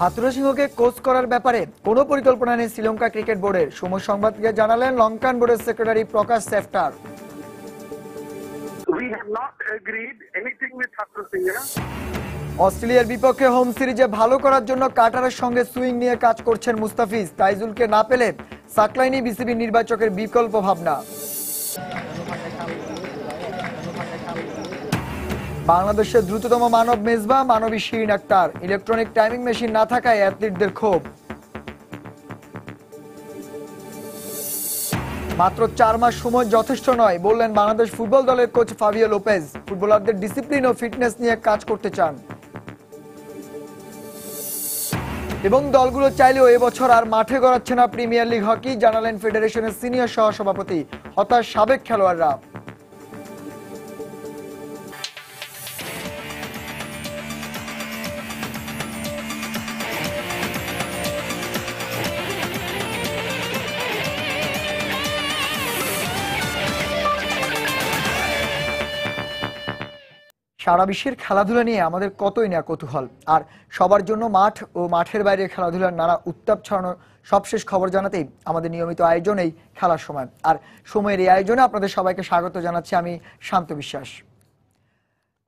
হাথুরু সিংহকে কোচ করার ব্যাপারে কোনো পরিকল্পনা নেই শ্রীলঙ্কা ক্রিকেট বোর্ডের, সময় সংবাদকে জানালেন লঙ্কান বোর্ডের সেক্রেটারি প্রকাশ সেফটার। অস্ট্রেলিয়ার বিপক্ষে হোম সিরিজে ভালো করার জন্য কাটারের সঙ্গে সুইং নিয়ে কাজ করছেন মুস্তাফিজ। তাইজুলকে না পেলে সাকলাইনি বিসিবি নির্বাচকের বিকল্প ভাবনা। বাংলাদেশের দ্রুততম মানব মেজবা মানবী Shirin Akter. Electronic timing machine না থাকায় অ্যাথলিটদের ক্ষোভ। মাত্র 4 মাস সময় যথেষ্ট নয় বললেন বাংলাদেশ ফুটবল দলের কোচ ফাবিও লোপেজ। ফুটবলারদের ডিসিপ্লিন ও ফিটনেস নিয়ে কাজ করতে চান এবং দলগুলো চাইলেও এবছর আর মাঠে গড়াচ্ছে না প্রিমিয়ার লিগ হকি, জানালেন ফেডারেশনের সিনিয়র সহসভাপতি। হতাশ সাবেক খেলোয়াড়রা। সারা বিশ্বের খেলাধুলা নিয়ে আমাদের কতই না কৌতূহল, আর সবার জন্য মাঠ ও মাঠের বাইরে খেলাধুলার নানা উত্তাপ ছড়ানোর সবশেষ খবর জানাতেই আমাদের নিয়মিত আয়োজন এই খেলার সময়। আর সময়ের এই আয়োজনে আপনাদের সবাইকে স্বাগত জানাচ্ছি আমি শান্ত বিশ্বাস।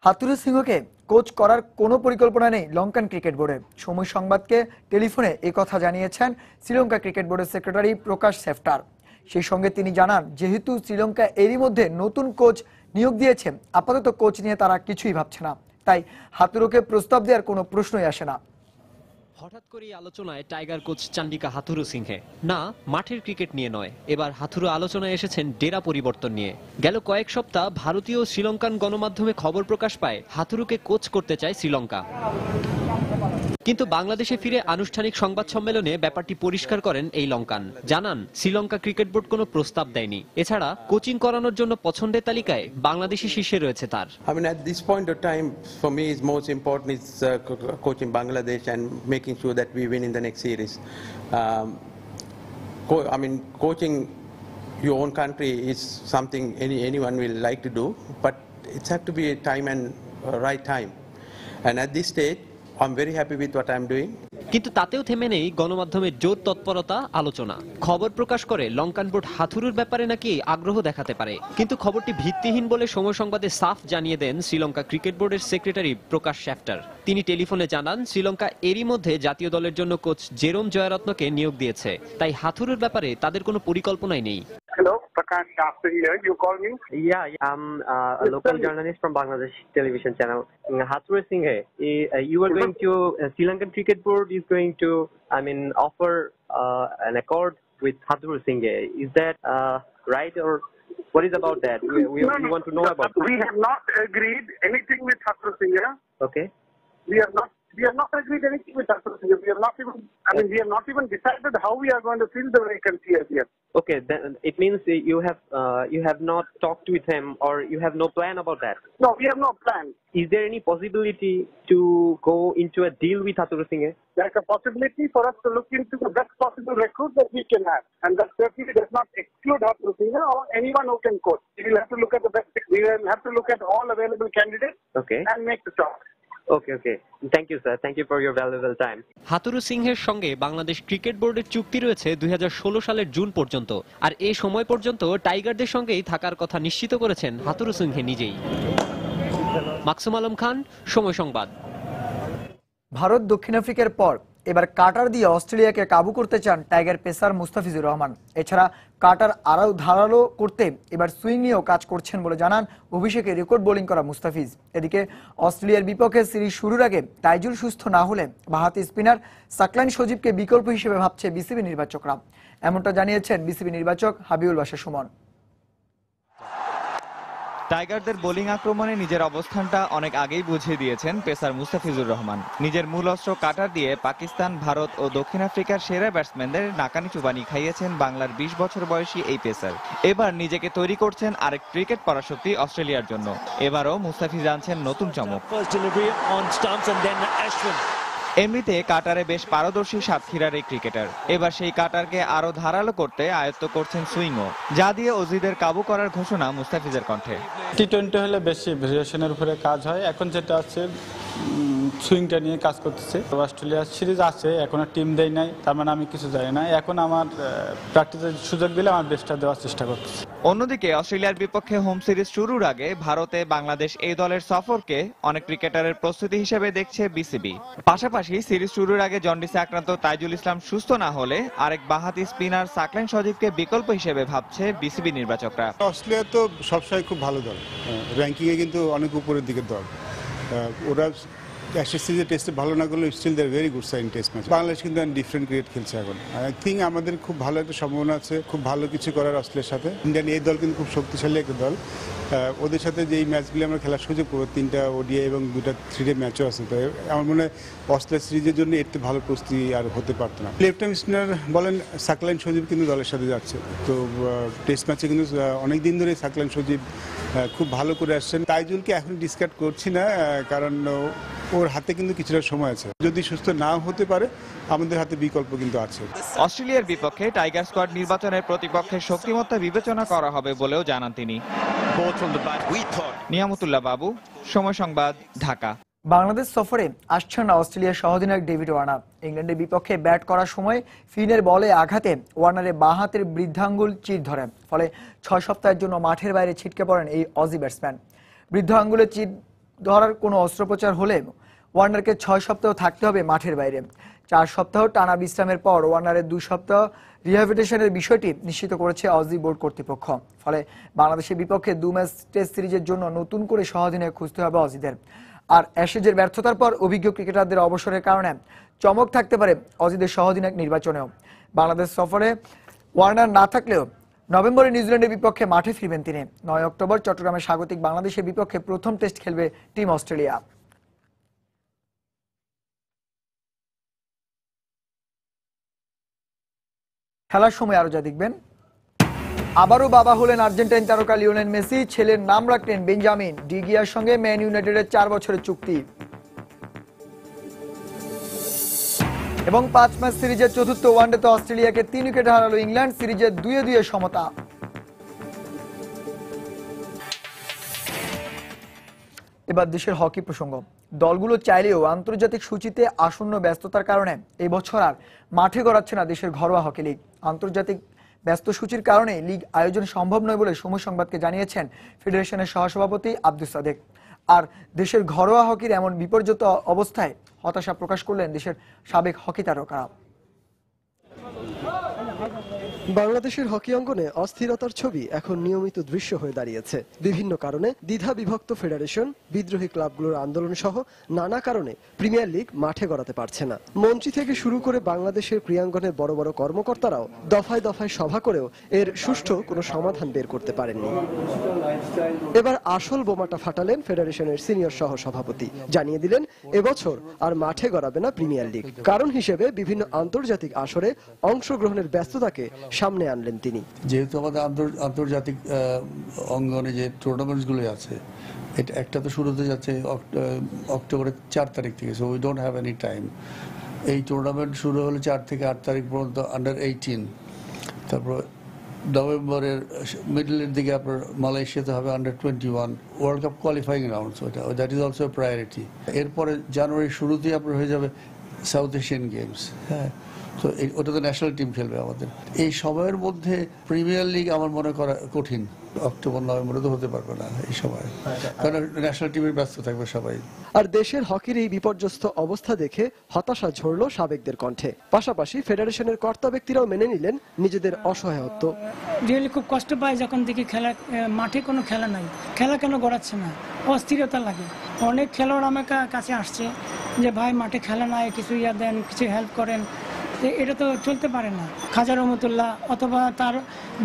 হাথুরু সিংহকে কোচ করার কোনো পরিকল্পনা নেই লঙ্কান ক্রিকেট বোর্ডের। সময় সংবাদকে টেলিফোনে একথা জানিয়েছেন শ্রীলঙ্কা ক্রিকেট বোর্ডের সেক্রেটারি প্রকাশ সেফটার। সেই সঙ্গে তিনি জানান, যেহেতু শ্রীলঙ্কা এরই মধ্যে নতুন কোচ নিয়োগ দিয়েছে, আপাতত কোচ নিয়ে তারা কিছুই ভাবছে না, তাই হাথুরুকে প্রস্তাব দেওয়ার কোনো প্রশ্নই আসে না। হঠাৎ করে আলোচনায় টাইগার কোচ চান্ডিকা হাথুরু সিংহে না, মাঠের ক্রিকেট নিয়ে নয়, এবার হাথুরু আলোচনায় এসেছেন ডেরা পরিবর্তন নিয়ে। গেল কয়েক সপ্তাহ ভারতীয় শ্রীলঙ্কান গণমাধ্যমে খবর প্রকাশ পায় হাথুরুকে কোচ করতে চায় শ্রীলঙ্কা, কিন্তু বাংলাদেশে ফিরে আনুষ্ঠানিক সংবাদ সম্মেলনে ব্যাপারটি পরিষ্কার করেন এই লঙ্কান। জানান, শ্রীলঙ্কা ক্রিকেট বোর্ড কোনো প্রস্তাব দেয়নি। এছাড়া কোচিং করানোর জন্য পছন্দের তালিকায় বাংলাদেশি শীর্ষে রয়েছে তার। I mean, at this point of time, for me, is most important is coaching Bangladesh and making sure that we win in the next series. Coaching your own country is something anyone will like to do, but it's have to be a time and right time. And at this stage, I'm very happy with what I'm doing. কিন্তু তাতেও থেমে নেই গণমাধ্যমের জোর তৎপরতা, আলোচনা। খবর প্রকাশ করে লঙ্কান বোর্ড হাথুরুর ব্যাপারে নাকি আগ্রহ দেখাতে পারে, কিন্তু খবরটি ভিত্তিহীন বলে সময় সংবাদে সাফ জানিয়ে দেন শ্রীলঙ্কা ক্রিকেট বোর্ডের সেক্রেটারি প্রকাশ সেফটার। তিনি টেলিফোনে জানান, শ্রীলঙ্কা এরই মধ্যে জাতীয় দলের জন্য কোচ জেরোম জয়রত্নকে নিয়োগ দিয়েছে, তাই হাথুরুর ব্যাপারে তাদের কোনো পরিকল্পনাই নেই। Hello, Prakash Shastri here. You called me? Yeah, I'm a local journalist from Bangladesh television channel. Hathuru Singhe, you are going to Sri Lankan Cricket Board is going to, offer an accord with Hathuru Singhe. Is that right, or what is about that? We want to know about. We have not agreed anything with Hathuru Singhe. Okay. We have not agreed anything with Hathuru Singhe. We have not even decided how we are going to fill the vacancy as yet. Okay, then it means you have not talked with him, or you have no plan about that. No, we have no plan. Is there any possibility to go into a deal with Hathuru Singhe? There's a possibility for us to look into the best possible recruit that we can have, and that certainly does not exclude Hathuru Singhe or anyone who can coach. We will have to look at the best. We will have to look at all available candidates. Okay. And make the choice. Okay. Thank you, sir. Thank you for your valuable time. Hathuru সিংহের সঙ্গে Bangladesh cricket বোর্ডের চুক্তি রয়েছে 2016 সালের June পর্যন্ত, আর এই সময় পর্যন্ত টাইগারদের সঙ্গেই থাকার কথা নিশ্চিত করেছেন হাথুরু সিংহে নিজেই। মাকসুম আলম খান, সময় সংবাদ। ভারত দক্ষিণ আফ্রিকার পর এবার কাটার দিয়ে অস্ট্রেলিয়াকে কাবু করতে চান টাইগার পেসার মুস্তাফিজুর রহমান। এছাড়া কাটার আরও ধারালো করতে এবার সুইং নিয়েও কাজ করছেন বলে জানান অভিষেকে রেকর্ড বোলিং করা মুস্তাফিজ। এদিকে অস্ট্রেলিয়ার বিপক্ষে সিরিজ শুরুর আগে তাইজুল সুস্থ না হলে বাঁহাতি স্পিনার সাকলাইন সজীবকে বিকল্প হিসেবে ভাবছে বিসিবি নির্বাচকরা, এমনটা জানিয়েছেন বিসিবি নির্বাচক হাবিবুল বাশা সুমন। টাইগারদের বোলিং আক্রমণে নিজের অবস্থানটা অনেক আগেই বুঝিয়ে দিয়েছেন পেসার মুস্তাফিজুর রহমান। নিজের মূল অস্ত্র কাটার দিয়ে পাকিস্তান, ভারত ও দক্ষিণ আফ্রিকার সেরা ব্যাটসম্যানদের নাকানি চুবানি খাইয়েছেন বাংলার 20 বছর বয়সী এই পেসার। এবার নিজেকে তৈরি করছেন আরেক ক্রিকেট পরাশক্তি অস্ট্রেলিয়ার জন্য। এবারও মুস্তাফিজ আনছেন নতুন চমক। এমনিতে কাটারে বেশ পারদর্শী সাতক্ষীরার এই ক্রিকেটার এবার সেই কাটারকে আরো ধারালো করতে আয়ত্ত করছেন সুইংও, যা দিয়ে অজিদের কাবু করার ঘোষণা মুস্তাফিজের কণ্ঠে। টি-20 হলে বেশি ভেরিয়েশনের উপরে কাজ হয়, এখন যেটা আছে সুইংটা নিয়ে কাজ করতেছে। অস্ট্রেলিয়ার সিরিজ আছে, এখনো টিম দেয় নাই, তার মানে আমি কিছু জানি না। এখন আমার প্র্যাকটিসের সুযোগ দিলে আমার বেস্টটা দেওয়ার চেষ্টা করতেছি। অন্যদিকে অস্ট্রেলিয়ার বিপক্ষে হোম সিরিজ শুরুর আগে ভারতে বাংলাদেশ এই দলের সফরকে অনেক ক্রিকেটারের প্রস্তুতি হিসেবে দেখছে বিসিবি। পাশাপাশি সিরিজ শুরুর আগে জন্ডিসে আক্রান্ত তাইজুল ইসলাম সুস্থ না হলে আরেক বাঁহাতি স্পিনার সাকলাইন সজীবকে বিকল্প হিসেবে ভাবছে বিসিবি নির্বাচকরা। অস্ট্রেলিয়া তো সবসময় খুব ভালো দল, র্যাঙ্কিংয়ে কিন্তু অনেক উপরের দিকের দল। ওরা অ্যাশেজ সিরিজে টেস্টে ভালো না করলেও still there very good sign test match. Bangladesh কিন্তু ডিফারেন্ট ক্রিকেট খেলছে এখন। আই থিঙ্ক আমাদের খুব ভালো একটা সম্ভাবনা আছে, খুব ভালো কিছু করার অস্ট্রেলিয়ার সাথে। ইন্ডিয়ান এই দল কিন্তু খুব শক্তিশালী একটা দল। ওদের সাথে যে এই ম্যাচগুলি আমরা খেলার সুযোগ পাবো, 3টা ওডিআই এবং 2টা 3ডে ম্যাচও আছে। তো আমার মনে হয় অস্ট্রেলিয়া সিরিজের জন্য এর ভালো প্রস্তুতি আর হতে পারতো না। লেফট আর্ম স্পিনার বলেন সাকলাইন সজীব কিন্তু দলের সাথে যাচ্ছে। তো টেস্ট ম্যাচে কিন্তু অনেক দিন ধরে সাকলাইন সজীব খুব ভালো করে আসছেন। তাইজুলকে এখন ডিসকার্ড করছি না, কারণ ওর হাতে কিন্তু কিছুটা সময় আছে। যদি সুস্থ নাও হতে পারে, আমাদের হাতে বিকল্প কিন্তু আছে। অস্ট্রেলিয়ার বিপক্ষে টাইগার স্কোয়াড নির্বাচনের প্রতিপক্ষের শক্তিমত্তা বিবেচনা করা হবে বলেও জানান তিনি। নিয়ামতুল্লাহ বাবু, সময় সংবাদ, ঢাকা। বাংলাদেশ সফরে আসছেন না অস্ট্রেলিয়ার সহ-অধিনায়ক ডেভিড ওয়ার্নার। ইংল্যান্ডের বিপক্ষে ব্যাট করার সময় ফিনের বলে আঘাতে ওয়ার্নারের বাঁ হাতের বৃদ্ধাঙ্গুল চির ধরে, ফলে 6 সপ্তাহের জন্য মাঠের বাইরে ছিটকে পড়েন এই অজি ব্যাটসম্যান। বৃদ্ধ আঙ্গুলে চির ধরার কোনো অস্ত্রোপচার হলে ওয়ার্নারকে 6 সপ্তাহ থাকতে হবে মাঠের বাইরে। 4 সপ্তাহ টানা বিশ্রামের পর ওয়ার্নারের 2 সপ্তাহ রিহ্যাবিলিটেশনের বিষয়টি নিশ্চিত করেছে অজি বোর্ড কর্তৃপক্ষ। ফলে বাংলাদেশের বিপক্ষে 2 ম্যাচ টেস্ট সিরিজের জন্য নতুন করে সহ-অধিনায়ক খুঁজতে হবে অজিদের। আর অ্যাশেজের ব্যর্থতার পর অভিজ্ঞ ক্রিকেটারদের অবসরের কারণে চমক থাকতে পারে অজিদের সহ-অধিনায়ক নির্বাচনেও। বাংলাদেশ সফরে ওয়ার্নার না থাকলেও নভেম্বরে নিউজিল্যান্ডের বিপক্ষে মাঠে ফিরবেন তিনি। 9 অক্টোবর চট্টগ্রামে স্বাগতিক বাংলাদেশের বিপক্ষে প্রথম টেস্ট খেলবে টিম অস্ট্রেলিয়া। খেলার সময় আরো যা দেখবেন, আবারও বাবা হলেন আর্জেন্টাইন তারকা লিওনেল মেসি। ছেলের নাম রাখলেন বেঞ্জামিন। ডিগিয়ার সঙ্গে ম্যান ইউনাইটেডের 4 বছরের চুক্তি। এবং 5 ম্যাচ সিরিজের চতুর্থ ওয়ানডেতে অস্ট্রেলিয়াকে 3 উইকেটে হারালো ইংল্যান্ড। সিরিজের 2-2 সমতা। এবার দেশের হকি প্রসঙ্গ। দলগুলো চাইলেও আন্তর্জাতিক সূচিতে আসন্ন ব্যস্ততার কারণে এই বছর আর মাঠে গড়াচ্ছে না দেশের ঘরোয়া হকি লীগ। আন্তর্জাতিক ব্যস্ত সূচির কারণে লীগ আয়োজন সম্ভব নয় বলে সময় সংবাদকে জানিয়েছেন ফেডারেশনের সহসভাপতি আব্দুস সাদেক। আর দেশের ঘরোয়া হকির এমন বিপর্যস্ত অবস্থায় হতাশা প্রকাশ করলেন দেশের সাবেক হকি তারকারা। বাংলাদেশের হকি অঙ্গনে অস্থিরতার ছবি এখন নিয়মিত দৃশ্য হয়ে দাঁড়িয়েছে। বিভিন্ন কারণে দ্বিধা বিভক্ত ফেডারেশন, বিদ্রোহী ক্লাবগুলোর আন্দোলন সহ নানা কারণে প্রিমিয়ার লিগ মাঠে গড়াতে পারছে না। মন্ত্রী থেকে শুরু করে বাংলাদেশের ক্রীড়াঙ্গনের বড় বড় কর্মকর্তারাও দফায় দফায় সভা করেও এর সুষ্ঠু কোনো সমাধান বের করতে পারেননি। এবার আসল বোমাটা ফাটালেন ফেডারেশনের সিনিয়র সহ সভাপতি। জানিয়ে দিলেন এবছর আর মাঠে গড়াবে না প্রিমিয়ার লিগ। কারণ হিসেবে বিভিন্ন আন্তর্জাতিক আসরে অংশগ্রহণের ব্যস্ততাকে সামনে আনলেন তিনি। যেহেতু আমাদের আন্তর্জাতিক অঙ্গনে যে টুর্নামেন্টসগুলো আছে, এটা একটা তো শুরুতে যাচ্ছে অক্টোবরের 4 তারিখ থেকে। So we don't have any time. এই টুর্নামেন্ট শুরু হলো 4 থেকে 8 তারিখ পর্যন্ত আন্ডার 18। তারপর নভেম্বরের মিডলের দিকে আপনার মালয়েশিয়াতে হবে under 21 world cup qualifying rounds. ওটা দ্যাট ইজ অলসো প্রায়োরিটি। এরপরে জানুয়ারির শুরুতেই আপনার হয়ে যাবে সাউথ এশিয়ান গেমস। হ্যাঁ, তো ওটা তো ন্যাশনাল টিম খেলবে আমাদের। এই সময়ের মধ্যে প্রিমিয়ার লিগ আমার মনে করা কঠিন। অক্টোবর নভেম্বরে তো হতে পারবে না এই সময়, কারণ ন্যাশনাল টিমের ব্যস্ত থাকবে সবাই। আর দেশের হকির এই বিপর্যস্ত অবস্থা দেখে হতাশা ঝরল সাবেকদের কণ্ঠে। পাশাপাশি ফেডারেশনের কর্তা ব্যক্তিরাও মেনে নিলেন নিজেদের অসহায়ত্ব। রিয়েলি খুব কষ্ট পায় যখন দেখি খেলা মাঠে কোনো খেলা নাই, খেলা কেন গড়াচ্ছে না, অস্থিরতা লাগে। অনেক খেলোয়াড় আমার কাছে আসছে যে ভাই মাঠে খেলা নাই, কিছু ইয়া দেন, কিছু হেল্প করেন। এটা তো চলতে পারে না। খাজা রহমতুল্লাহ অথবা তার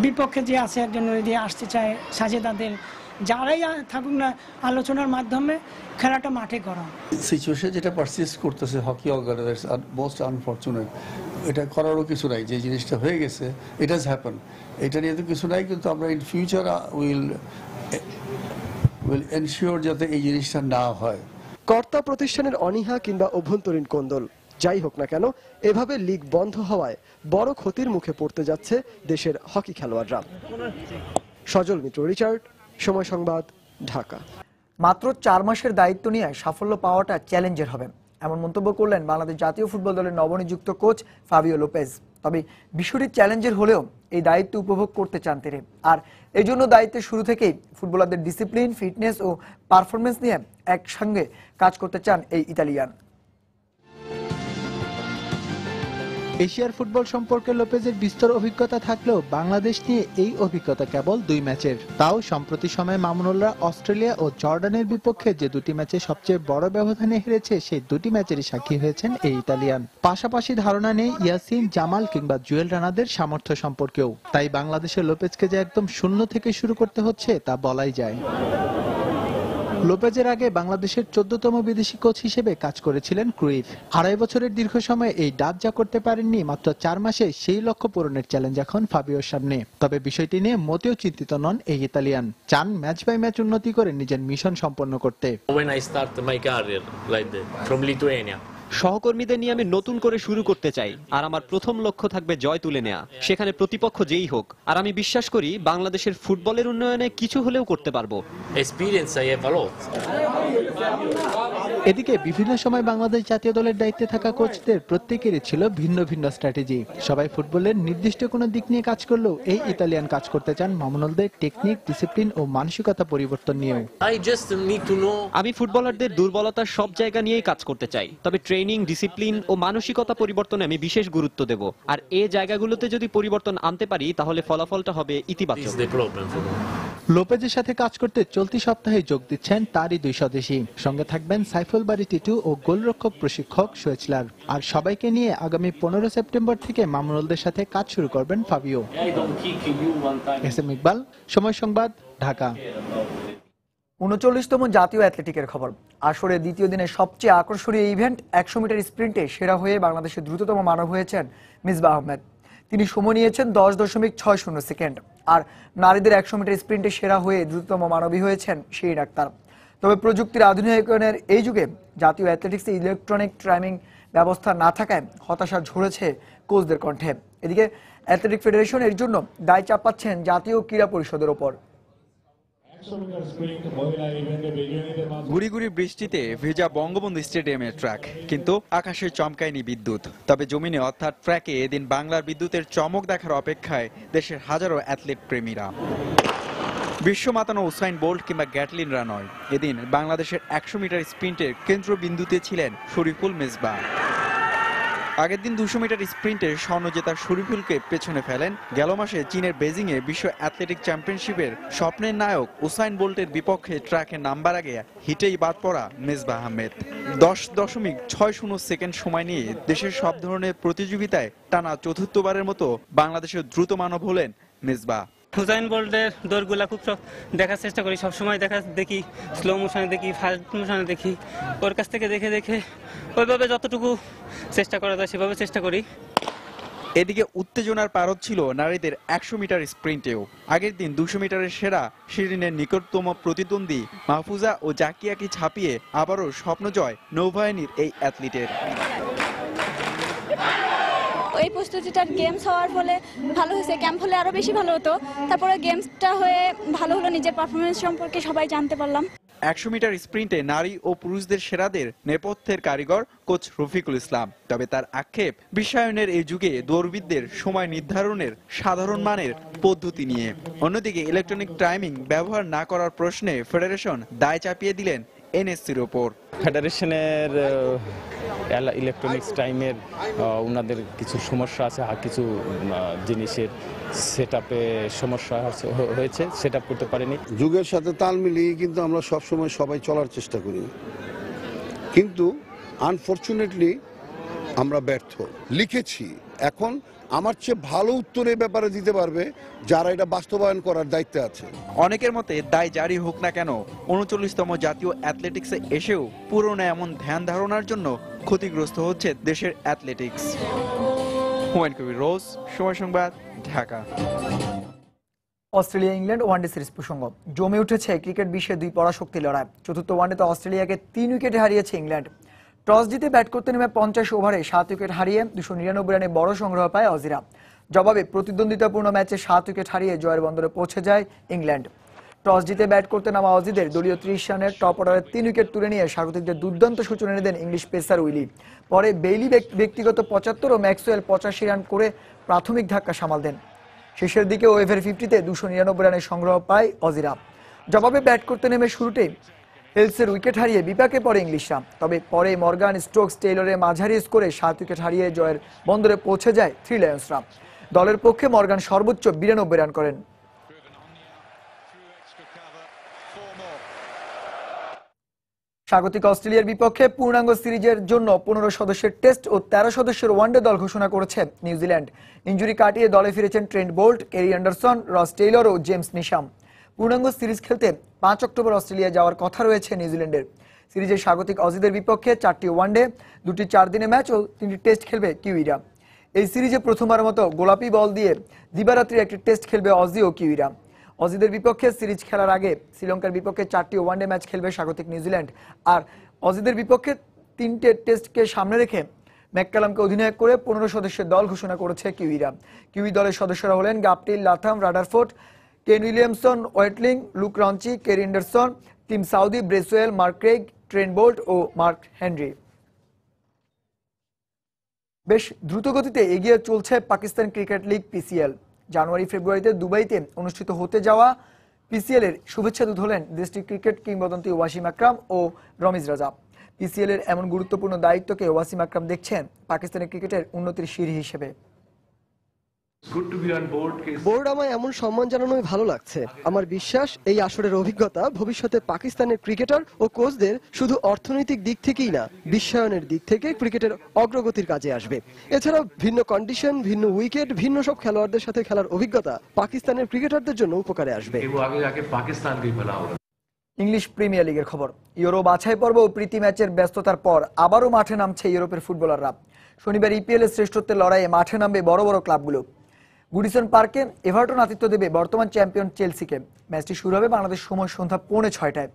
বিপক্ষে যে আছে একজন দিয়ে আসতে চায়, সাজেদাদের, যারাই থাকুক না, আলোচনার মাধ্যমে খেলাটা মাঠে করা। সিচুয়েশন যেটা পারসিস্ট করতেছে হকি অর্গানাইজার্স মোস্ট আনফরচুনেট। এটা করারও কিছু নাই, যে জিনিসটা হয়ে গেছে ইট হ্যাজ হ্যাপেন। এটা নিয়ে তো কিছু নাই, কিন্তু আমরা ইন ফিউচার উইল এনশিওর যাতে এই জিনিসটা না হয়। কর্তা প্রতিষ্ঠানের অনীহা কিংবা অভ্যন্তরীণ কোন্দল যাই হোক না কেন, এভাবে লিগ বন্ধ হওয়ায় বড় ক্ষতির মুখে পড়তে যাচ্ছে দেশের হকি খেলোয়াড়রা। সজল মিত্র, রিচার্ড, সময় সংবাদ, ঢাকা। মাত্র 4 মাসের দায়িত্ব নিয়ে সাফল্য পাওয়াটা চ্যালেঞ্জের হবে। এমন মন্তব্য করলেন বাংলাদেশ জাতীয় ফুটবল দলের নবনিযুক্ত কোচ ফাবিও লোপেজ। তবে বিষয়টি চ্যালেঞ্জের হলেও এই দায়িত্ব উপভোগ করতে চান তিনি, আর এই জন্য দায়িত্বের শুরু থেকেই ফুটবলারদের ডিসিপ্লিন, ফিটনেস ও পারফরমেন্স নিয়ে একসঙ্গে কাজ করতে চান এই ইতালিয়ান। এশিয়ার ফুটবল সম্পর্কে লোপেজের বিস্তর অভিজ্ঞতা থাকলেও বাংলাদেশ নিয়ে এই অভিজ্ঞতা কেবল 2 ম্যাচের, তাও সম্প্রতি সময়ে মামুনুলরা অস্ট্রেলিয়া ও জর্ডানের বিপক্ষে যে 2টি ম্যাচে সবচেয়ে বড় ব্যবধানে হেরেছে সেই 2টি ম্যাচেরই সাক্ষী হয়েছেন এই ইতালিয়ান। পাশাপাশি ধারণা নেই ইয়াসিন, জামাল কিংবা জুয়েল রানাদের সামর্থ্য সম্পর্কেও, তাই বাংলাদেশের লোপেজকে যে একদম শূন্য থেকে শুরু করতে হচ্ছে তা বলাই যায়। লোপেজের আগে বাংলাদেশের 14তম বিদেশি কোচ হিসেবে কাজ করেছিলেন ক্রুইফ। 2.5 বছরের দীর্ঘ সময়ে এই ডাচ যা করতে পারেননি, মাত্র 4 মাসে সেই লক্ষ্য পূরণের চ্যালেঞ্জ এখন ফাবিওর সামনে। তবে বিষয়টি নিয়ে মোটেও চিন্তিত নন এই ইতালিয়ান, চান ম্যাচ বাই ম্যাচ উন্নতি করে নিজের মিশন সম্পন্ন করতে। সহকর্মীদের নিয়ে আমি নতুন করে শুরু করতে চাই, আর আমার প্রথম লক্ষ্য থাকবে জয় তুলে নেওয়া, সেখানে প্রতিপক্ষ যেই হোক। আর আমি বিশ্বাস করি বাংলাদেশের ফুটবলের উন্নয়নে কিছু হলেও করতে পারবো। এদিকে বিভিন্ন সময় বাংলাদেশ জাতীয় দলের দায়িত্বে থাকা কোচদের প্রত্যেকেরই ছিল ভিন্ন ভিন্ন স্ট্র্যাটেজি। সবাই ফুটবলের নির্দিষ্ট কোনো দিক নিয়ে কাজ করলেও এই ইতালিয়ান কাজ করতে চান মামুনুলদের টেকনিক, ডিসিপ্লিন ও মানসিকতা পরিবর্তন নিয়েও। আমি ফুটবলারদের দুর্বলতার সব জায়গা নিয়েই কাজ করতে চাই, তবে ট্রেনিং, ডিসিপ্লিন ও মানসিকতা পরিবর্তনে আমি বিশেষ গুরুত্ব দেব। আর এই জায়গাগুলোতে যদি পরিবর্তন আনতে পারি তাহলে ফলাফলটা হবে ইতিবাচক। লোপেজের সাথে কাজ করতে চলতি সপ্তাহে যোগ দিচ্ছেন তারই 2 স্বদেশী। সঙ্গে থাকবেন সাইফুল বারী টিটু ও গোলরক্ষক প্রশিক্ষক শোয়েচলার। আর সবাইকে নিয়ে আগামী 15 সেপ্টেম্বর থেকে মামুনুলদের সাথে কাজ শুরু করবেন ফাবিও। এসএম ইকবাল, সময় সংবাদ, ঢাকা। 39তম জাতীয় অ্যাথলেটিকের খবর। আসরের দ্বিতীয় দিনে সবচেয়ে আকর্ষণীয় ইভেন্ট 100 মিটার স্প্রিন্টে সেরা হয়ে বাংলাদেশের দ্রুততম মানব হয়েছেন মিসবাহ আহমেদ। তিনি সময় নিয়েছেন 10.60 সেকেন্ড। আর নারীদের 100 মিটার স্প্রিন্টে সেরা হয়ে দ্রুততম মানবী হয়েছেন শিরিন আক্তার। তবে প্রযুক্তির আধুনিকায়নের এই যুগে জাতীয় অ্যাথলেটিক্সে ইলেকট্রনিক টাইমিং ব্যবস্থা না থাকায় হতাশা ঝরেছে কোচদের কণ্ঠে। এদিকে অ্যাথলেটিক ফেডারেশন এর জন্য দায় চাপাচ্ছেন জাতীয় ক্রীড়া পরিষদের ওপর। গুড়ি গুড়ি বৃষ্টিতে ভেজা বঙ্গবন্ধু স্টেডিয়ামের ট্র্যাক, কিন্তু আকাশে চমকায়নি বিদ্যুৎ। তবে জমিনে অর্থাৎ ট্র্যাকে এদিন বাংলার বিদ্যুতের চমক দেখার অপেক্ষায় দেশের হাজারো অ্যাথলেট প্রেমীরা। বিশ্ব মাতানো উসাইন বোল্ট কিংবা গ্যাটলিনরা নয়, এদিন বাংলাদেশের 100 মিটার স্প্রিন্টের কেন্দ্রবিন্দুতে ছিলেন শরীফুল মেজবাহ। আগের দিন 200 মিটার স্প্রিন্টে স্বর্ণ জেতার শরীফুলকে পেছনে ফেলেন গেল মাসে চীনের বেজিংয়ে বিশ্ব অ্যাথলেটিক চ্যাম্পিয়নশিপের স্বপ্নের নায়ক উসাইন বোল্টের বিপক্ষে ট্র্যাকে নাম্বার আগে হিটেই বাদ পড়া মেজবাহ আহমেদ। 10.60 সেকেন্ড সময় নিয়ে দেশের সব ধরনের প্রতিযোগিতায় টানা চতুর্থবারের মতো বাংলাদেশের দ্রুত মানব হলেন মেজবাহ। উসাইন বোল্টের দৌড়গুলা খুব দেখার চেষ্টা করি, সবসময় দেখি, স্লো মোশনে দেখি, ফাস্ট মোশনে দেখি, ওর কাছ থেকে দেখে ওইভাবে যতটুকু চেষ্টা করা যায় সেভাবে চেষ্টা করি। এদিকে উত্তেজনার পারদ ছিল নারীদের 100 মিটার স্প্রিন্টেও। আগের দিন 200 মিটারের সেরা শিরিনের নিকটতম প্রতিদ্বন্দ্বী মাহফুজা ও জাকিয়াকে ছাপিয়ে আবারও স্বপ্নজয় নৌবাহিনীর এই অ্যাথলিটের। এই প্রস্তুতিটার গেমস হওয়ার ফলে ভালো হয়েছে, ক্যাম্প হলে আরো বেশি ভালো হতো। তারপরে গেমসটা হয়ে ভালো হলো, নিজের পারফরমেন্স সম্পর্কে সবাই জানতে পারলাম। 100 মিটার স্প্রিন্টে নারী ও পুরুষদের সেরাদের নেপথ্যের কারিগর কোচ রফিকুল ইসলাম। তবে তার আক্ষেপ বিশ্বায়নের এই যুগে দৌড়বিদদের সময় নির্ধারণের সাধারণ মানের পদ্ধতি নিয়ে। অন্যদিকে ইলেকট্রনিক টাইমিং ব্যবহার না করার প্রশ্নে ফেডারেশন দায় চাপিয়ে দিলেন এনএসসির ওপর। ফেডারেশনের ইলেকট্রনিক্স টাইমের ওনাদের কিছু সমস্যা আছে, কিছু জিনিসের সেটআপে সমস্যা হয়েছে, সেটআপ করতে পারেনি। যুগের সাথে তাল মিলিয়ে কিন্তু আমরা সবসময় সবাই চলার চেষ্টা করি, কিন্তু আনফরচুনেটলি আমরা ব্যর্থ। লিখেছি, এখন আমার চেয়ে ভালো উত্তর এই ব্যাপারে দিতে পারবে যারা এটা বাস্তবায়ন করার দায়িত্বে আছে। অনেকের মতে দায় জারি হোক না কেন, 39তম জাতীয় অ্যাথলেটিক্সে এসেও পুরনো এমন ধ্যান ধারণার জন্য ক্ষতিগ্রস্ত হচ্ছে দেশের অ্যাথলেটিক্স। হুমায়ুন কবির রোজ, সময় সংবাদ, Dhaka. Australia England one day series প্রসঙ্গ জমে উঠেছে ক্রিকেট বিশ্বে 2 পরাশক্তি লড়াই। চতুর্থ ওয়ানডেতে অস্ট্রেলিয়াকে 3 উইকেটে হারিয়েছে ইংল্যান্ড। টস জিতে ব্যাট করতে নেমে 50 ওভারে 7 উইকেট হারিয়ে 299 রানে বড় সংগ্রহ পায় অজিরা। জবাবে প্রতিদ্বন্দ্বিতাপূর্ণ ম্যাচে 7 উইকেট হারিয়ে জয়ের বন্দরে পৌঁছে যায় ইংল্যান্ড। টস জিতে ব্যাট করতে নামা অজিদের দলীয় 30 রানের টপ অর্ডারে 3 উইকেট তুলে নিয়ে স্বাগতিকদের দুর্দান্ত সূচনা এনে দেন ইংলিশ পেসার উইলি। পরে বেইলি ব্যক্তিগত 75 ও ম্যাক্সওয়েল 85 রান করে প্রাথমিক ধাক্কা সামাল দেন। শেষের দিকে ওভার 50-তে 299 রানের সংগ্রহ পায় অজিরা। জবাবে ব্যাট করতে নেমে শুরুতেই হেলসের উইকেট হারিয়ে বিপাকে পড়ে ইংলিশরা। তবে পরে মর্গান, স্টোকস, টেইলরের মাঝারি স্কোরে 7 উইকেট হারিয়ে জয়ের বন্দরে পৌঁছে যায় থ্রি লায়ন্সরা। দলের পক্ষে মর্গান সর্বোচ্চ 92 রান করেন। স্বাগতিক অস্ট্রেলিয়ার বিপক্ষে পূর্ণাঙ্গ সিরিজের জন্য 15 সদস্যের টেস্ট ও 13 সদস্যের ওয়ানডে দল ঘোষণা করেছে নিউজিল্যান্ড। ইনজুরি কাটিয়ে দলে ফিরেছেন ট্রেন্ট বোল্ট, কেরি অ্যান্ডারসন, রস টেইলর ও জেমস নিশাম। পূর্ণাঙ্গ সিরিজ খেলতে 5 অক্টোবর অস্ট্রেলিয়া যাওয়ার কথা রয়েছে নিউজিল্যান্ডের। সিরিজে স্বাগতিক অজিদের বিপক্ষে 4টি ওয়ানডে, 2টি 4 দিনের ম্যাচ ও 3টি টেস্ট খেলবে কিউইরা। এই সিরিজে প্রথমবারের মতো গোলাপি বল দিয়ে দিবারাত্রি একটি টেস্ট খেলবে অজি ও কিউইরা। অজিদের বিপক্ষে সিরিজ খেলার আগে শ্রীলঙ্কার বিপক্ষে 4টি ওয়ানডে ম্যাচ খেলবে স্বাগতিক নিউজিল্যান্ড। আর অজিদের বিপক্ষে 3টে টেস্টকে সামনে রেখে ম্যাককালামকে অধিনায়ক করে 15 সদস্যের দল ঘোষণা করেছে কিউইরা। কিউই দলের সদস্যরা হলেন Guptill, Latham, Rutherford, Kane Williamson, Watling, Luke Ronchi, Corey Anderson, Tim Southee, Bracewell, Mark Craig, Trent Boult ও মার্ক হেনরি। বেশ দ্রুতগতিতে এগিয়ে চলছে পাকিস্তান ক্রিকেট লিগ পিসিএল। জানুয়ারি-ফেব্রুয়ারিতে দুবাইতে অনুষ্ঠিত হতে যাওয়া পিসিএল এর শুভেচ্ছা দূত হলেন দেশটির ক্রিকেট কিংবদন্তি ওয়াসিম আকরাম ও রমিজ রাজা। পিসিএল এর এমন গুরুত্বপূর্ণ দায়িত্বকে ওয়াসিম আকরাম দেখছেন পাকিস্তানের ক্রিকেটের উন্নতির সিঁড়ি হিসেবে। বোর্ড আমায় এমন সম্মান জানানোই ভালো লাগছে। আমার বিশ্বাস এই আসরের অভিজ্ঞতা ভবিষ্যতে পাকিস্তানের ক্রিকেটার ও কোচদের শুধু অর্থনৈতিক দিক থেকেই না, বিশ্বায়নের দিক থেকে ক্রিকেটের অগ্রগতির কাজে আসবে। এছাড়াও ভিন্ন কন্ডিশন, ভিন্ন উইকেট, ভিন্ন সব খেলোয়াড়দের সাথে খেলার অভিজ্ঞতা পাকিস্তানের ক্রিকেটারদের জন্য উপকারে আসবে। ইংলিশ প্রিমিয়ার লিগের খবর। ইউরো বাছাই পর্ব ও প্রীতি ম্যাচের ব্যস্ততার পর আবারও মাঠে নামছে ইউরোপের ফুটবলাররা। শনিবার ইপিএল এর শ্রেষ্ঠত্বের লড়াইয়ে মাঠে নামবে বড় বড় ক্লাবগুলো। গুডিসন পার্কে এভারটন আতিথ্য দেবে বর্তমান চ্যাম্পিয়ন চেলসিকে। ম্যাচটি শুরু হবে বাংলাদেশ সময় সন্ধ্যা 6:45।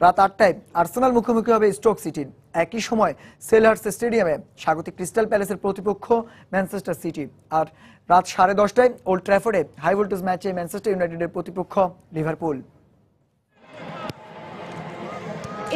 রাত 8টায় আর্সেনাল মুখোমুখি হবে স্টোক সিটির। একই সময় সেলহার্টস স্টেডিয়ামে স্বাগতিক ক্রিস্টাল প্যালেসের প্রতিপক্ষ ম্যানচেস্টার সিটি। আর রাত 10:30টায় ওল্ড ট্র্যাফোর্ডে হাই ভোল্টেজ ম্যাচে ম্যানচেস্টার ইউনাইটেডের প্রতিপক্ষ লিভারপুল।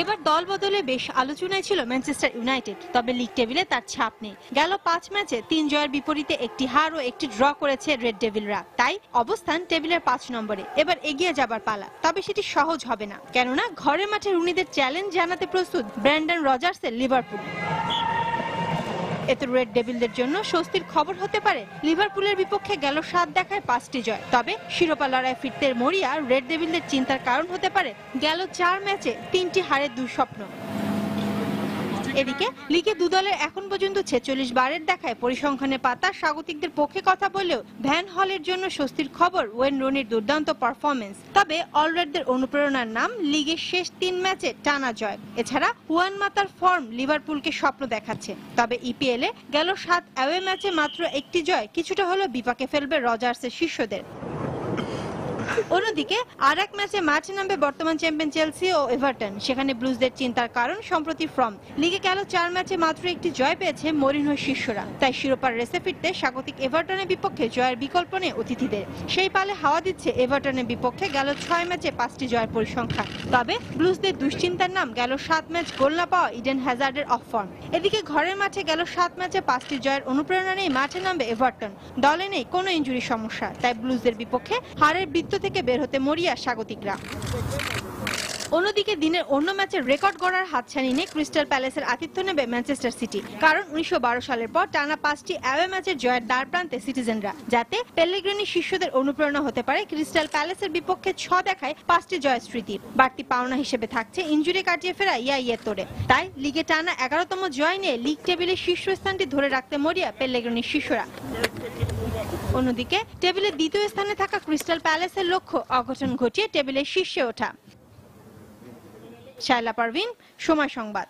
এবার দল বদলে বেশ আলোচনায় ছিল ম্যানচেস্টার ইউনাইটেড, তবে লিগ টেবিলে তার ছাপ নেই। গেল 5 ম্যাচে 3 জয়ের বিপরীতে একটি হার ও একটি ড্র করেছে রেড ডেভিলরা। তাই অবস্থান টেবিলের 5 নম্বরে। এবার এগিয়ে যাবার পালা, তবে সেটি সহজ হবে না, কেননা ঘরের মাঠে রুনিদের চ্যালেঞ্জ জানাতে প্রস্তুত ব্র্যান্ডন রজার্সের লিভারপুল। এতে রেড ডেভিলদের জন্য স্বস্তির খবর হতে পারে লিভারপুলের বিপক্ষে গেল 7 দেখায় 5টি জয়। তবে শিরোপা লড়াই ফিরতে মরিয়া রেড ডেভিলদের চিন্তার কারণ হতে পারে গেল 4 ম্যাচে 3টি হারের দুঃস্বপ্ন। এদিকে লিগে দু দলের এখন পর্যন্ত 46 বারের দেখায় পরিসংখ্যানের পাতা স্বাগতিকদের পক্ষে কথা বললেও ভ্যান হলের জন্য স্বস্তির খবর ওয়েন রুনির দুর্দান্ত পারফরমেন্স। তবে অলরাউন্ডারদের অনুপ্রেরণার নাম লিগের শেষ 3 ম্যাচে টানা জয়। এছাড়া হুয়ান মাতার ফর্ম লিভারপুলকে স্বপ্ন দেখাচ্ছে। তবে ইপিএল এ গেল 7 অ্যাওয়ে ম্যাচে মাত্র একটি জয় কিছুটা হলেও বিপাকে ফেলবে রজার্সের শিষ্যদের। অন্যদিকে আর এক ম্যাচে মাঠে নামবে বর্তমান চ্যাম্পিয়ন চেলসি ও এভারটন। সেখানে ব্লুজদের চিন্তার কারণ সম্প্রতি ফর্ম। লিগে গেল 4 ম্যাচে মাত্র একটি জয় পেয়েছে মরিনহোর শিষ্যরা। তাই শিরোপার রেসে ফিরতে স্বাগতিক এভারটনের বিপক্ষে জয়ের বিকল্প নেই অতিথিদের। সেই পালে হাওয়া দিচ্ছে এভারটনের বিপক্ষে গেল 6 ম্যাচে 5টি জয়ের পরিসংখ্যান। তবে ব্লুজদের দুশ্চিন্তার নাম গেল 7 ম্যাচ গোল না পাওয়া ইডেন হ্যাজার্ডের অফ ফর্ম। এদিকে ঘরের মাঠে গেল 7 ম্যাচে 5টি জয়ের অনুপ্রেরণা নেই মাঠে নামবে এভারটন। দলে নেই কোনো ইনজুরি সমস্যা, তাই ব্লুজদের বিপক্ষে হারের বৃত্ত থেকে বের হতে মরিয়া স্বাগতিকরা। অন্যদিকে দিনের অন্য ম্যাচের রেকর্ড গড়ার হাতছানি নিয়ে ক্রিস্টাল প্যালেসের আতিথ্য নেবে ম্যানচেস্টার সিটি। কারণ 1912 সালের পর টানা 5টি অ্যাওয়ে ম্যাচের জয়ের দ্বার প্রান্তে সিটিজেনরা। যাতে পেলেগ্রিনি শিষ্যদের অনুপ্রেরণা হতে পারে ক্রিস্টাল প্যালেসের বিপক্ষে 6 দেখায় 5টি জয়ের স্মৃতি। বাড়তি পাওনা হিসেবে থাকছে ইনজুরি কাটিয়ে ফেরা ইয়া তোরে। তাই লিগে টানা 11তম জয় নিয়ে লিগ টেবিলের শীর্ষস্থানটি ধরে রাখতে মরিয়া পেলেগ্রিনি শিষ্যরা। অন্যদিকে টেবিলের দ্বিতীয় স্থানে থাকা ক্রিস্টাল প্যালেসের লক্ষ্য অঘটন ঘটিয়ে টেবিলের শীর্ষে ওঠা। শায়লা পারভিন, সময় সংবাদ।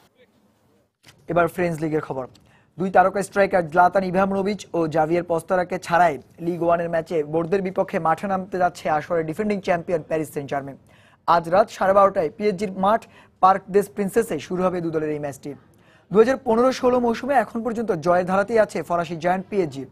এবার ফ্রেঞ্চ লিগের খবর। 2 তারকা স্ট্রাইকার জলাতান ইব্রাহিমোভিচ ও জাভিয়ের পস্তরাকে ছাড়াই লিগ 1 এর ম্যাচে বোর্ডদের বিপক্ষে মাঠে নামতে যাচ্ছে আসরের defending champion Paris Saint Germain. আজ রাত 12:30টায় পিএসজির মাঠ পার্ক দেস প্রিন্সেসে শুরু হবে 2 দলের এই ম্যাচটি। 2015-16 মৌসুমে এখন পর্যন্ত জয়ের ধারাতেই আছে ফরাসি জায়ান্ট পিএসজি।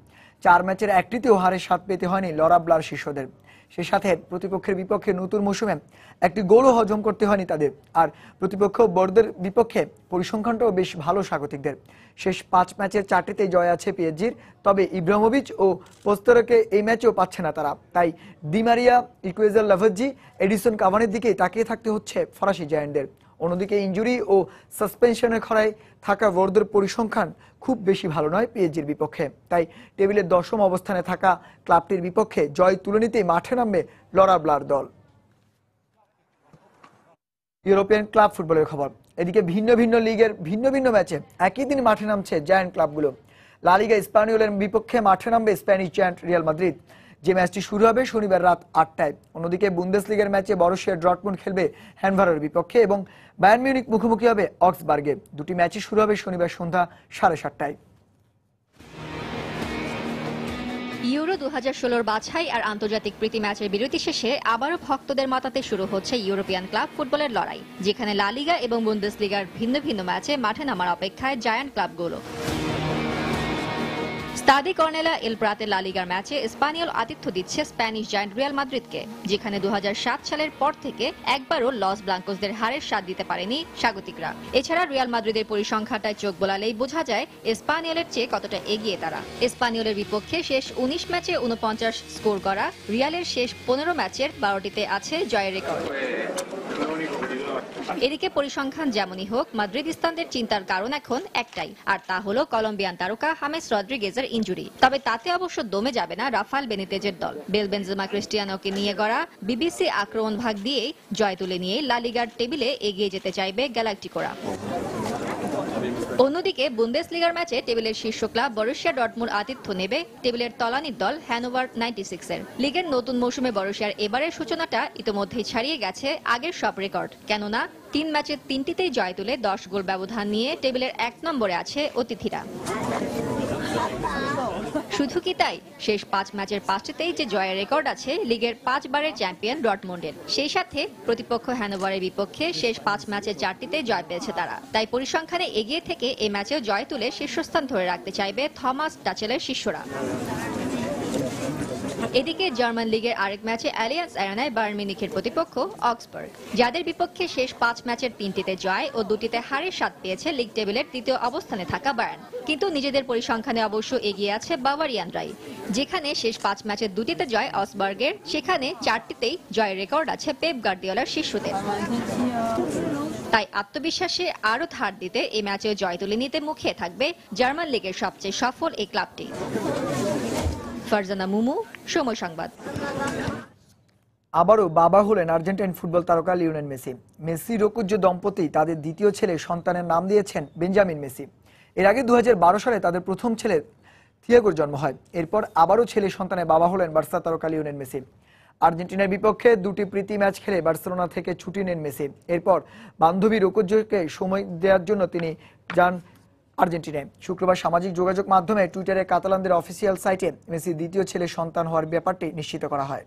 4 ম্যাচের একটিতেও হারের স্বাদ পেতে হয়নি লরা ব্লার শিষ্যদের। সেই সাথে প্রতিপক্ষের বিপক্ষে নতুন মৌসুমে একটি গোলও হজম করতে হয়নি তাদের। আর প্রতিপক্ষ বোর্ডের বিপক্ষে পরিসংখ্যানটাও বেশ ভালো স্বাগতিকদের। শেষ 5 ম্যাচের 4টিতেই জয় আছে পিএসজির। তবে ইব্রাহিমোভিচ ও পোস্তরকে এই ম্যাচেও পাচ্ছে না তারা। তাই দি মারিয়া, ইকুয়েজার লাভাজ্জি, এডিসন কাভানির দিকেই তাকিয়ে থাকতে হচ্ছে ফরাসি জায়ান্টদের। অন্যদিকে ইনজুরি ও সাসপেনশনের খরায় থাকা বোর্ডের পরিসংখ্যান খুব বেশি ভালো নয় পিএসজির বিপক্ষে। তাই টেবিলের 10ম অবস্থানে থাকা ক্লাবটির বিপক্ষে জয় তুলে নিতেই মাঠে নামবে লরা ব্লার দল। ইউরোপিয়ান ক্লাব ফুটবলের খবর। এদিকে ভিন্ন ভিন্ন লিগের ভিন্ন ভিন্ন ম্যাচে একই দিন মাঠে নামছে জায়ান্ট ক্লাবগুলো। লা লিগা স্প্যানিওলের বিপক্ষে মাঠে নামবে স্প্যানিশ জায়ান্ট রিয়াল মাদ্রিদ, যে ম্যাচটি শুরু হবে শনিবার রাত 8টায়। অন্যদিকে বুন্দেসলিগার ম্যাচে বরুসিয়া ডর্টমুন্ড খেলবে হ্যানভারের বিপক্ষে এবং বায়ার্ন মিউনিখ মুখোমুখি হবে অক্সবার্গে। দুটি ম্যাচই শুরু হবে শনিবার সন্ধ্যা 7:30টায়। ইউরো 2016 বাছাই আর আন্তর্জাতিক প্রীতি ম্যাচের বিরতি শেষে আবারও ভক্তদের মাতাতে শুরু হচ্ছে ইউরোপিয়ান ক্লাব ফুটবলের লড়াই, যেখানে লা লিগা এবং বুন্দেসলিগার ভিন্ন ভিন্ন ম্যাচে মাঠে নামার অপেক্ষায় জায়ান্ট ক্লাবগুলো। স্তাদি কর্নেলা এল প্রাতে লা লিগার ম্যাচে স্পানিওল আতিথ্য দিচ্ছে স্প্যানিশ জায়ান্ট রিয়াল মাদ্রিদকে, যেখানে 2007 সালের পর থেকে একবারও লস ব্লাঙ্কোসদের হারের স্বাদ দিতে পারেনি স্বাগতিকরা। এছাড়া রিয়াল মাদ্রিদের পরিসংখ্যানটায় চোখ বোলালেই বোঝা যায় স্পানিওলের চেয়ে কতটা এগিয়ে তারা। স্পানিওলের বিপক্ষে শেষ 19 ম্যাচে 49 স্কোর করা রিয়ালের শেষ 15 ম্যাচের 12টিতে আছে জয়ের রেকর্ড। এদিকে পরিসংখ্যান যেমনই হোক, মাদ্রিদিস্তানদের চিন্তার কারণ এখন একটাই, আর তা হলো কলম্বিয়ান তারকা হামেস রদ্রিগেজের ইনজুরি। তবে তাতে অবশ্য দমে যাবে না রাফায়েল বেনিতেজের দল। বেল বেনজেমা ক্রিস্টিয়ানোকে নিয়ে গড়া বিবিসি আক্রমণ ভাগ দিয়েই জয় তুলে নিয়ে লা লিগার টেবিলে এগিয়ে যেতে চাইবে গ্যালাকটিকোরা। অন্যদিকে বুন্দেসলিগার ম্যাচে টেবিলের শীর্ষ ক্লাব বরুসিয়া ডর্টমুন্ড আতিথ্য নেবে টেবিলের তলানির দল হ্যানোভার 96-এর। লিগের নতুন মৌসুমে বরুসিয়ার এবারের সূচনাটা ইতোমধ্যেই ছাড়িয়ে গেছে আগের সব রেকর্ড, কেননা 3 ম্যাচের 3টিতেই জয় তুলে 10 গোল ব্যবধান নিয়ে টেবিলের 1 নম্বরে আছে অতিথিরা। শুধু কি তাই, শেষ 5 ম্যাচের 5টিতেই যে জয়ের রেকর্ড আছে লিগের 5 বারের চ্যাম্পিয়ন ডর্টমুন্ডের। সেই সাথে প্রতিপক্ষ হ্যানোভারের বিপক্ষে শেষ 5 ম্যাচের 4টিতেই জয় পেয়েছে তারা। তাই পরিসংখ্যানে এগিয়ে থেকে এই ম্যাচেও জয় তুলে শীর্ষস্থান ধরে রাখতে চাইবে থমাস টাচেলের শিষ্যরা। এদিকে জার্মান লিগের আরেক ম্যাচে অ্যালিয়ান্স অ্যারেনায় বায়ার্ন মিউনিখের প্রতিপক্ষ অক্সবার্গ, যাদের বিপক্ষে শেষ 5 ম্যাচের 3টিতে জয় ও 2টিতে হারের স্বাদ পেয়েছে লিগ টেবিলের 3য় অবস্থানে থাকা বায়ার্ন। কিন্তু নিজেদের পরিসংখ্যানে অবশ্য এগিয়ে আছে বাভারিয়ানরাই, যেখানে শেষ 5 ম্যাচের 2টিতে জয় অক্সবার্গের, সেখানে 4টিতেই জয়ের রেকর্ড আছে পেপ গার্দিওলার শিষ্যদের। তাই আত্মবিশ্বাসে আরো ধার দিতে এই ম্যাচে জয় তুলে নিতে মুখিয়ে থাকবে জার্মান লিগের সবচেয়ে সফল এই ক্লাবটি। ফারজানা মুমু, সময় সংবাদ। আবারও বাবা হলেন আর্জেন্টাইন ফুটবল তারকা লিওনেল মেসি। মেসি রোকুজ্জো দম্পতি তাদের দ্বিতীয় ছেলে সন্তানের নাম দিয়েছেন বেঞ্জামিন মেসি। এর আগে 2012 সালে তাদের প্রথম ছেলে থিয়াগোর জন্ম হয়। এরপর আবারও ছেলে সন্তানের বাবা হলেন বার্সা তারকা লিওনেল মেসি। আর্জেন্টিনার বিপক্ষে 2টি প্রীতি ম্যাচ খেলে বার্সেলোনা থেকে ছুটি নেন মেসি। এরপর বান্ধবী রোকুজ্জোকে সময় দেওয়ার জন্য তিনি যান আর্জেন্টিনায়। শুক্রবার সামাজিক যোগাযোগ মাধ্যমে টুইটারে কাতালানদের অফিসিয়াল সাইটে মেসি দ্বিতীয় ছেলে সন্তান হওয়ার ব্যাপারটি নিশ্চিত করা হয়।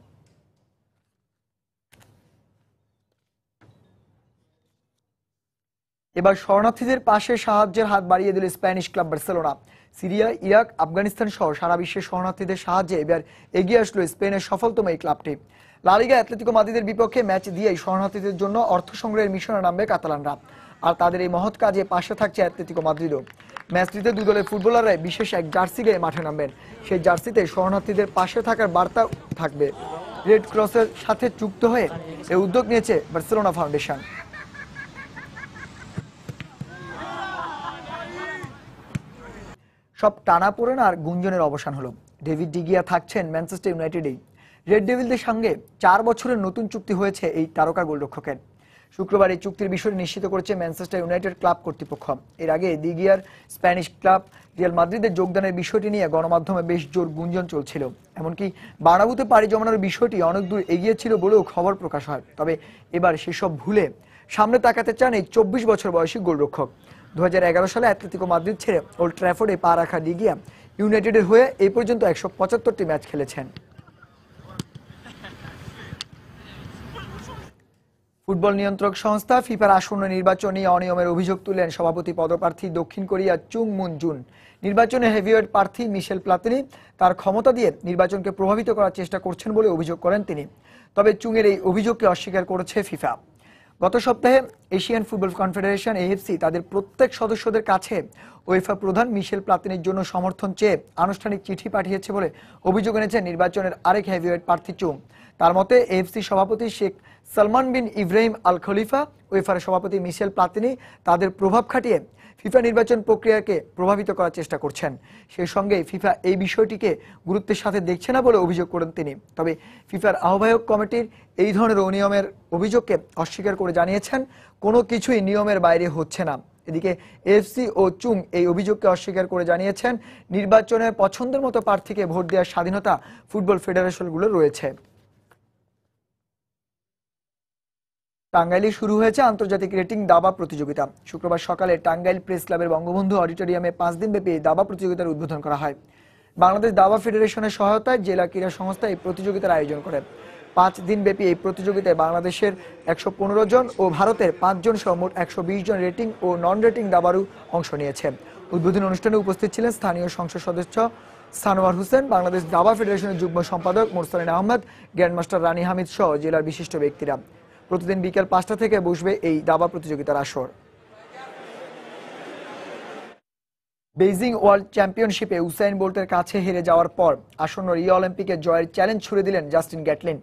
এবার শরণার্থীদের পাশে সাহায্যের হাত বাড়িয়ে দিল Spanish club Barcelona. Syria, Iraq, Afghanistan সহ সারা বিশ্বের শরণার্থীদের সাহায্যে এবার এগিয়ে আসলো স্পেনের সফলতম এই ক্লাবটি। লা লিগা অ্যাটলেটিকো মাদ্রিদের বিপক্ষে ম্যাচ দিয়েই শরণার্থীদের জন্য অর্থ সংগ্রহের মিশনে নামবে কাতালানরা। আর তাদের এই মহৎ কাজে পাশে থাকছে অ্যাটলেটিকো মাদ্রিদও। ম্যাচটিতে 2 দলের ফুটবলাররা বিশেষ এক জার্সি গায়ে মাঠে নামবেন। সেই জার্সিতে শরণার্থীদের পাশে থাকার বার্তা থাকবে। রেড ক্রসের সাথে যুক্ত হয়ে এই উদ্যোগ নিয়েছে বার্সেলোনা ফাউন্ডেশন। সব টানাপোড়েন আর গুঞ্জনের অবসান হলো। ডেভিড ডিগিয়া থাকছেন ম্যানচেস্টার ইউনাইটেডেই। রেড ডেভিলদের সঙ্গে 4 বছরের নতুন চুক্তি হয়েছে এই তারকা গোলরক্ষকের। শুক্রবার এই চুক্তির বিষয়টি নিশ্চিত করেছে ম্যানচেস্টার ইউনাইটেড ক্লাব কর্তৃপক্ষ। এর আগে ডিগিয়ার স্প্যানিশ ক্লাব রিয়াল মাদ্রিদের যোগদানের বিষয়টি নিয়ে গণমাধ্যমে বেশ জোর গুঞ্জন চলছিল। এমনকি বার্নাব্যুতে পাড়ি জমানোর বিষয়টি অনেক দূর এগিয়েছিল বলেও খবর প্রকাশ হয়। তবে এবার সেসব ভুলে সামনে তাকাতে চান এই 24 বছর বয়সী গোলরক্ষক। 2011 সালে অ্যাটলেটিকো মাদ্রিদ ছেড়ে ওল্ড ট্র্যাফোর্ডে পা রাখা ডিগিয়া ইউনাইটেডের হয়ে এই পর্যন্ত 175টি ম্যাচ খেলেছেন। ফুটবল নিয়ন্ত্রক সংস্থা ফিফার আসন্ন নির্বাচন নিয়ে অনিয়মের অভিযোগ তুললেন সভাপতি পদপ্রার্থী দক্ষিণ কোরিয়া চুং মুন জুন। নির্বাচনে হেভিওয়েট প্রার্থী মিশেল প্লাতিনি তার ক্ষমতা দিয়ে নির্বাচনকে প্রভাবিত করার চেষ্টা করছেন বলে অভিযোগ করেন তিনি। তবে চুংয়ের এই অভিযোগকে অস্বীকার করেছে ফিফা। গত সপ্তাহে এশিয়ান ফুটবল কনফেডারেশন এএফসি তাদের প্রত্যেক সদস্যদের কাছে ওয়েফা প্রধান মিশেল প্লাতিনির জন্য সমর্থন চেয়ে আনুষ্ঠানিক চিঠি পাঠিয়েছে বলে অভিযোগ এনেছেন নির্বাচনের আরেক হেভিওয়েট প্রার্থী চুং। তার মতে এএফসি সভাপতি শেখ সালমান বিন ইব্রাহিম আল খলিফা, ওয়েফার সভাপতি মিশেল প্লাতিনি তাদের প্রভাব খাটিয়ে ফিফা নির্বাচন প্রক্রিয়াকে প্রভাবিত করার চেষ্টা করছেন। সেই সঙ্গে ফিফা এই বিষয়টিকে গুরুত্বের সাথে দেখছে না বলে অভিযোগ করেন তিনি। তবে ফিফার আহ্বায়ক কমিটির এই ধরনের অনিয়মের অভিযোগকে অস্বীকার করে জানিয়েছেন কোনো কিছুই নিয়মের বাইরে হচ্ছে না। এদিকে এএফসি ও চুং এই অভিযোগকে অস্বীকার করে জানিয়েছেন নির্বাচনে পছন্দের মতো প্রার্থীকে ভোট দেওয়ার স্বাধীনতা ফুটবল ফেডারেশনগুলো রয়েছে। টাঙ্গাইলে শুরু হয়েছে আন্তর্জাতিক রেটিং দাবা প্রতিযোগিতা। শুক্রবার সকালে টাঙ্গাইল প্রেস ক্লাবের বঙ্গবন্ধু অডিটোরিয়ামে 5 দিনব্যাপী দাবা প্রতিযোগিতার উদ্বোধন করা হয়। বাংলাদেশ দাবা ফেডারেশনের সহায়তায় জেলা ক্রীড়া সংস্থা এই প্রতিযোগিতার আয়োজন করে। 5 দিনব্যাপী এই প্রতিযোগিতায় বাংলাদেশের 115 জন ও ভারতের 5 জন সহ মোট 120 জন রেটিং ও নন রেটিং দাবারু অংশ নিয়েছে। উদ্বোধনী অনুষ্ঠানে উপস্থিত ছিলেন স্থানীয় সংসদ সদস্য সানোয়ার হোসেন, বাংলাদেশ দাবা ফেডারেশনের যুগ্ম সম্পাদক মোরসালিন আহমদ, গ্র্যান্ডমাস্টার রানী হামিদ সহ জেলার বিশিষ্ট ব্যক্তিরা। প্রতিদিন বিকেল 5টা থেকে বসবে এই দাবা প্রতিযোগিতার আসর। বেইজিং ওয়ার্ল্ড চ্যাম্পিয়নশিপে উসাইন বোল্টের কাছে হেরে যাওয়ার পর আসন্ন রিও অলিম্পিকে জয়ের চ্যালেঞ্জ ছুড়ে দিলেন জাস্টিন গ্যাটলিন।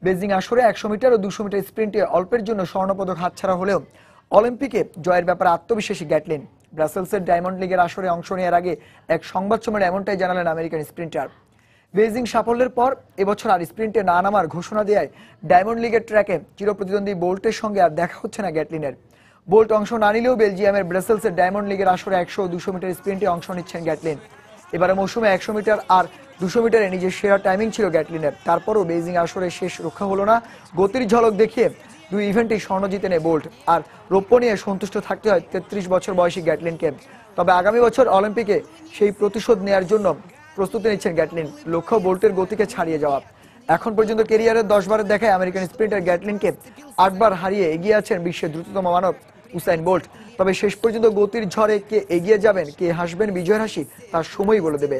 বেইজিং আসরে 100 মিটার ও 200 মিটার স্প্রিন্টে অল্পের জন্য স্বর্ণপদক হাতছাড়া হলেও অলিম্পিকে জয়ের ব্যাপারে আত্মবিশ্বাসী গ্যাটলিন। ব্রাসেলসের ডায়মন্ড লিগের আসরে অংশ নেওয়ার আগে এক সংবাদ সম্মেলনে এমনটাই জানালেন আমেরিকান স্প্রিন্টার। বেইজিং সাফল্যের পর এবছর আর স্প্রিন্টে না নামার ঘোষণা দেয় ডায়মন্ড লিগের ট্র্যাকে চিরপ্রতিদ্বন্দ্বী বোল্টের সঙ্গে আর দেখা হচ্ছে না গ্যাটলিনের। বোল্ট অংশ না নিলেও বেলজিয়ামের ব্রাসেলসের ডায়মন্ড লিগের আসরে 100 ও 200 মিটার স্প্রিন্টে অংশ নিচ্ছেন গ্যাটলিন। এবারে মৌসুমে 100 মিটার আর 200 মিটারে নিজের সেরা টাইমিং ছিল গ্যাটলিনের। তারপরও বেইজিং আসরে শেষ রক্ষা হলো না। গতির ঝলক দেখিয়ে 2 ইভেন্টেই স্বর্ণ জিতে নেয় বোল্ট, আর রৌপ্য নিয়ে সন্তুষ্ট থাকতে হয় 33 বছর বয়সী গ্যাটলিনকে। তবে আগামী বছর অলিম্পিকে সেই প্রতিশোধ নেয়ার জন্য প্রস্তুতি নিচ্ছেন গ্যাটলিন। লক্ষ্য বোল্টের গতিকে ছাড়িয়ে যাওয়া। এখন পর্যন্ত ক্যারিয়ারের 10 বারের দেখায় আমেরিকান স্প্রিন্টার গ্যাটলিনকে 8 বার হারিয়ে এগিয়ে আছেন বিশ্বের দ্রুততম মানব উসাইন বোল্ট। তবে শেষ পর্যন্ত গতির ঝড়ে কে এগিয়ে যাবেন, কে হাসবেন বিজয়ের হাসি, তার সময়ই বলে দেবে।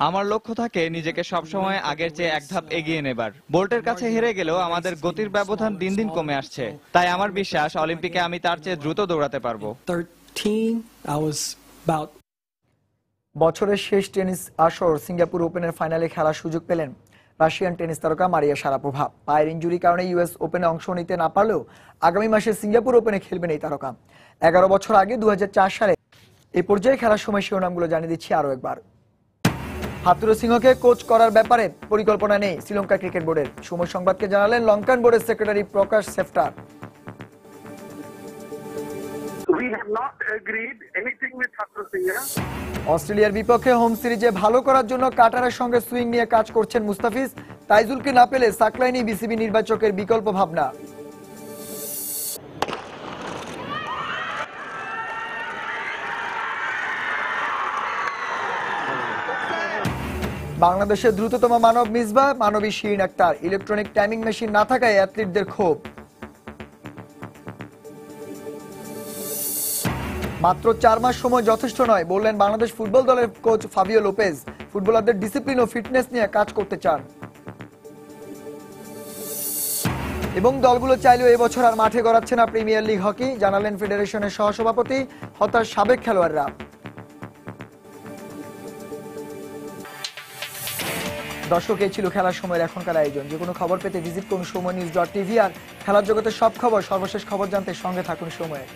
আমার লক্ষ্য থাকে নিজেকে সবসময় আগের চেয়ে এক ধাপ এগিয়ে নেবার। বোল্টের কাছে হেরে গেলেও আমাদের গতির ব্যবধান দিন দিন কমে আসছে, তাই আমার বিশ্বাস অলিম্পিকে আমি তার চেয়ে দ্রুত দৌড়াতে পারবো। বছরের শেষ টেনিস আসর সিঙ্গাপুর ওপেনের ফাইনালে খেলার সুযোগ পেলেন রাশিয়ান টেনিস তারকা মারিয়া শারাপোভা। পায়ের ইনজুরির কারণে ইউএস ওপেনে অংশ নিতে না পারলেও আগামী মাসে সিঙ্গাপুর ওপেনে খেলবেন এই তারকা। 11 বছর আগে 2004 সালে এই পর্যায়ে খেলার সময় শিরোনামগুলো জানিয়ে দিচ্ছি আরো একবার। হাথুরু সিংহকে কোচ করার ব্যাপারে পরিকল্পনা নেই শ্রীলঙ্কা ক্রিকেট বোর্ডের। সময় সংবাদকে জানালেন লঙ্কান বোর্ডের সেক্রেটারি প্রকাশ সেফটার। অস্ট্রেলিয়ার বিপক্ষে হোম সিরিজে ভালো করার জন্য কাটারের সঙ্গে সুইং নিয়ে কাজ করছেন মুস্তাফিজ। তাইজুলকে না পেলে সাকলাইনি বিসিবি নির্বাচকের বিকল্প ভাবনা। বাংলাদেশের দ্রুততম মানব মিসবাহ মানবী Shirin Akter. Electronic timing machine না থাকায় অ্যাথলিটদের ক্ষোভ। মাত্র 4 মাস সময় যথেষ্ট নয় বললেন বাংলাদেশ ফুটবল দলের কোচ ফাবিও লোপেজ। ফুটবলারদের ডিসিপ্লিন ও ফিটনেস নিয়ে কাজ করতে চান এবং দলগুলো চাইলেও এবছর আর মাঠে গড়াচ্ছে না প্রিমিয়ার লিগ হকি, জানালেন ফেডারেশনের সহসভাপতি। হতাশ সাবেক খেলোয়াড়রা। দর্শক, এই ছিল খেলার সময়ের এখনকার আয়োজন। যে কোনো খবর পেতে ভিজিট করুন সময় নিউজ.tv আর খেলার জগতের সব খবর, সর্বশেষ খবর জানতে সঙ্গে থাকুন সময়ে।